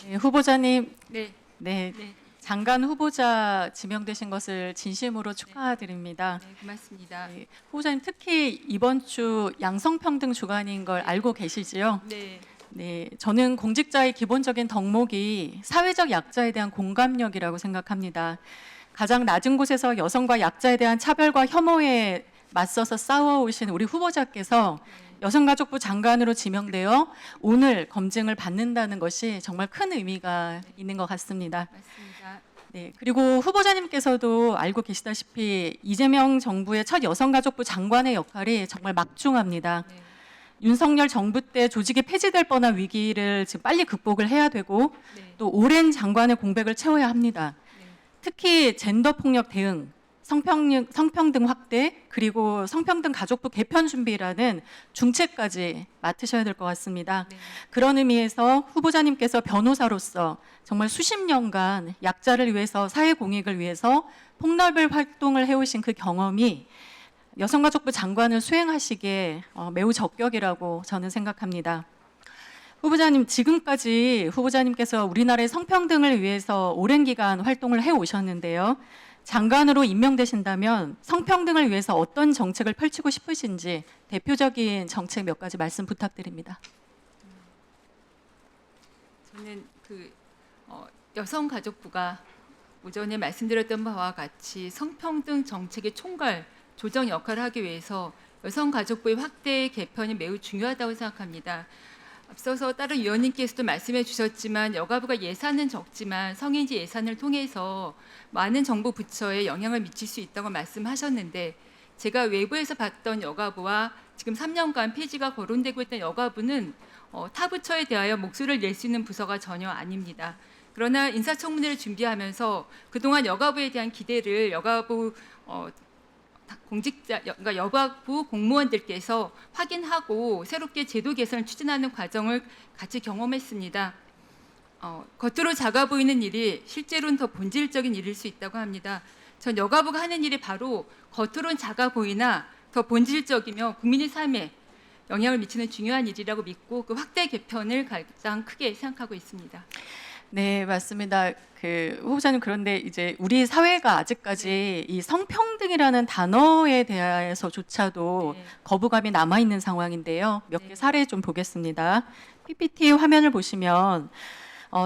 네, 후보자님, 네, 네, 네, 장관 후보자 지명되신 것을 진심으로 축하드립니다. 네, 고맙습니다. 네, 후보자님 특히 이번 주 양성평등 주간인 걸 알고 계시지요? 네, 네, 저는 공직자의 기본적인 덕목이 사회적 약자에 대한 공감력이라고 생각합니다. 가장 낮은 곳에서 여성과 약자에 대한 차별과 혐오에 맞서서 싸워오신 우리 후보자께서 여성가족부 장관으로 지명되어 오늘 검증을 받는다는 것이 정말 큰 의미가 있는 것 같습니다. 맞습니다. 네, 그리고 후보자님께서도 알고 계시다시피 이재명 정부의 첫 여성가족부 장관의 역할이 정말 막중합니다. 네, 윤석열 정부 때 조직이 폐지될 뻔한 위기를 지금 빨리 극복을 해야 되고 네, 또 오랜 장관의 공백을 채워야 합니다. 네, 특히 젠더 폭력 대응, 성평등 확대, 그리고 성평등 가족부 개편 준비라는 중책까지 맡으셔야 될 것 같습니다. 네, 그런 의미에서 후보자님께서 변호사로서 정말 수십 년간 약자를 위해서 사회 공익을 위해서 폭넓은 활동을 해오신 그 경험이 여성가족부 장관을 수행하시기에 매우 적격이라고 저는 생각합니다. 후보자님, 지금까지 후보자님께서 우리나라의 성평등을 위해서 오랜 기간 활동을 해오셨는데요. 장관으로 임명되신다면 성평등을 위해서 어떤 정책을 펼치고 싶으신지 대표적인 정책 몇 가지 말씀 부탁드립니다. 저는 여성가족부가 오전에 말씀드렸던 바와 같이 성평등 정책의 총괄 조정 역할을 하기 위해서 여성가족부의 확대 개편이 매우 중요하다고 생각합니다. 앞서서 다른 위원님께서도 말씀해 주셨지만 여가부가 예산은 적지만 성인지 예산을 통해서 많은 정부 부처에 영향을 미칠 수 있다고 말씀하셨는데 제가 외부에서 봤던 여가부와 지금 3년간 폐지가 거론되고 있던 여가부는 타 부처에 대하여 목소리를 낼 수 있는 부서가 전혀 아닙니다. 그러나 인사청문회를 준비하면서 그동안 여가부에 대한 기대를 여가부 그러니까 여가부 공무원들께서 확인하고 새롭게 제도 개선을 추진하는 과정을 같이 경험했습니다. 겉으로 작아 보이는 일이 실제로는 더 본질적인 일일 수 있다고 합니다. 전 여가부가 하는 일이 바로 겉으로는 작아 보이나 더 본질적이며 국민의 삶에 영향을 미치는 중요한 일이라고 믿고 그 확대 개편을 가장 크게 생각하고 있습니다. 네, 맞습니다. 후보자님, 그런데 이제 우리 사회가 아직까지 이 성평등이라는 단어에 대해서조차도 네. 거부감이 남아 있는 상황인데요. 몇 개 네. 사례 좀 보겠습니다. PPT 화면을 보시면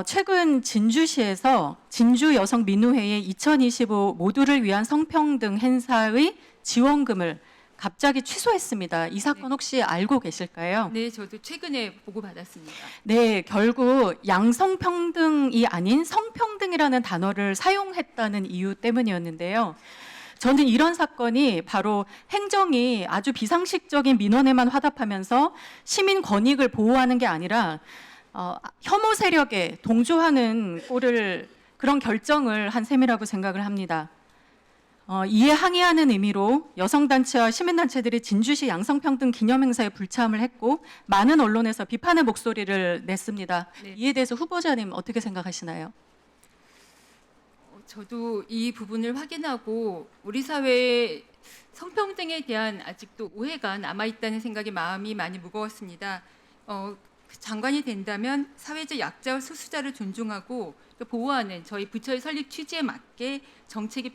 최근 진주시에서 진주 여성 민우회의 2025 모두를 위한 성평등 행사의 지원금을 갑자기 취소했습니다. 이 사건 혹시 알고 계실까요? 네, 저도 최근에 보고받았습니다. 네, 결국 양성평등이 아닌 성평등이라는 단어를 사용했다는 이유 때문이었는데요. 저는 이런 사건이 바로 행정이 아주 비상식적인 민원에만 화답하면서 시민 권익을 보호하는 게 아니라 혐오 세력에 동조하는 꼴을 그런 결정을 한 셈이라고 생각을 합니다. 이에 항의하는 의미로 여성단체와 시민단체들이 진주시 양성평등 기념행사에 불참을 했고 많은 언론에서 비판의 목소리를 냈습니다. 네. 이에 대해서 후보자님 어떻게 생각하시나요? 저도 이 부분을 확인하고 우리 사회에 성평등에 대한 아직도 오해가 남아있다는 생각에 마음이 많이 무거웠습니다. 장관이 된다면 사회적 약자와 소수자를 존중하고 또 보호하는 저희 부처의 설립 취지에 맞게 정책이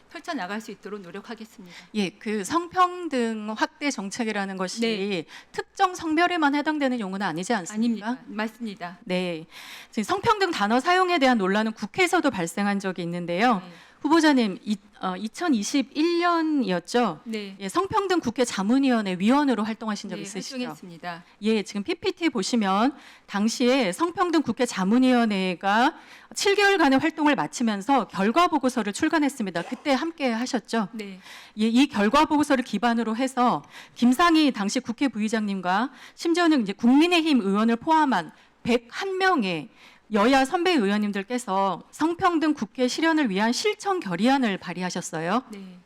펼쳐 나갈 수 있도록 노력하겠습니다. 예, 그 성평등 확대 정책이라는 것이 네. 특정 성별에만 해당되는 용어는 아니지 않습니까? 아닙니다. 맞습니다. 네, 지금 성평등 단어 사용에 대한 논란은 국회에서도 발생한 적이 있는데요. 네. 후보자님, 2021년이었죠? 네. 예, 성평등 국회 자문위원회 위원으로 활동하신 적 네, 있으시죠? 활동했습니다. 예, 지금 PPT 보시면 당시에 성평등 국회 자문위원회가 7개월간의 활동을 마치면서 결과 보고서를 출간했습니다. 그때 함께 하셨죠? 네. 예, 이 결과 보고서를 기반으로 해서 김상희 당시 국회 부의장님과 심지어는 이제 국민의힘 의원을 포함한 101명의 여야 선배 의원님들께서 성평등 국회 실현을 위한 실천 결의안을 발의하셨어요. 네.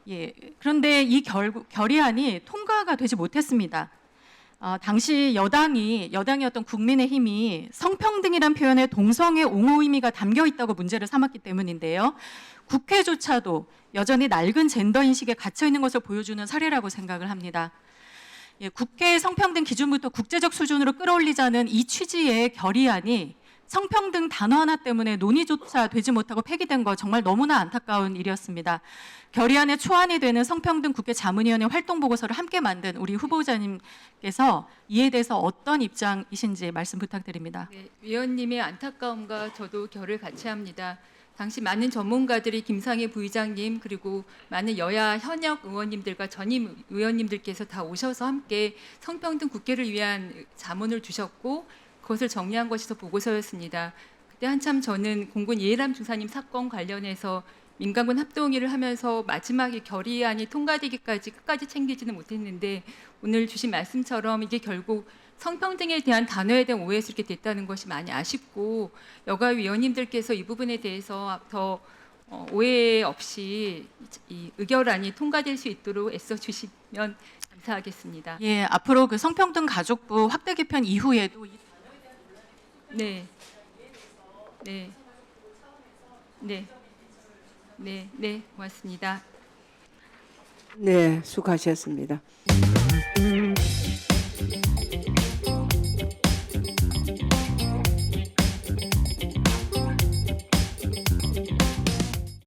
예, 그런데 이 결의안이 통과가 되지 못했습니다. 당시 여당이었던 국민의힘이 성평등이란 표현에 동성애 옹호 의미가 담겨 있다고 문제를 삼았기 때문인데요. 국회조차도 여전히 낡은 젠더 인식에 갇혀 있는 것을 보여주는 사례라고 생각을 합니다. 예, 국회 성평등 기준부터 국제적 수준으로 끌어올리자는 이 취지의 결의안이 성평등 단어 하나 때문에 논의조차 되지 못하고 폐기된 거 정말 너무나 안타까운 일이었습니다. 결의안에 초안이 되는 성평등 국회 자문위원회 활동 보고서를 함께 만든 우리 후보자님께서 이에 대해서 어떤 입장이신지 말씀 부탁드립니다. 네, 위원님의 안타까움과 저도 결을 같이 합니다. 당시 많은 전문가들이 김상희 부의장님 그리고 많은 여야 현역 의원님들과 전임 의원님들께서 다 오셔서 함께 성평등 국회를 위한 자문을 주셨고 그것을 정리한 것이 저 보고서였습니다. 그때 한참 저는 공군 이해람 중사님 사건 관련해서 민간군 합동의를 하면서 마지막에 결의안이 통과되기까지 끝까지 챙기지는 못했는데 오늘 주신 말씀처럼 이게 결국 성평등에 대한 단어에 대한 오해에서 이렇게 됐다는 것이 많이 아쉽고 여가 위원님들께서 이 부분에 대해서 더 오해 없이 이 의결안이 통과될 수 있도록 애써 주시면 감사하겠습니다. 예, 앞으로 그 성평등 가족부 확대 개편 이후에도 네, 네, 네, 네, 네, 고맙습니다. 네, 수고하셨습니다.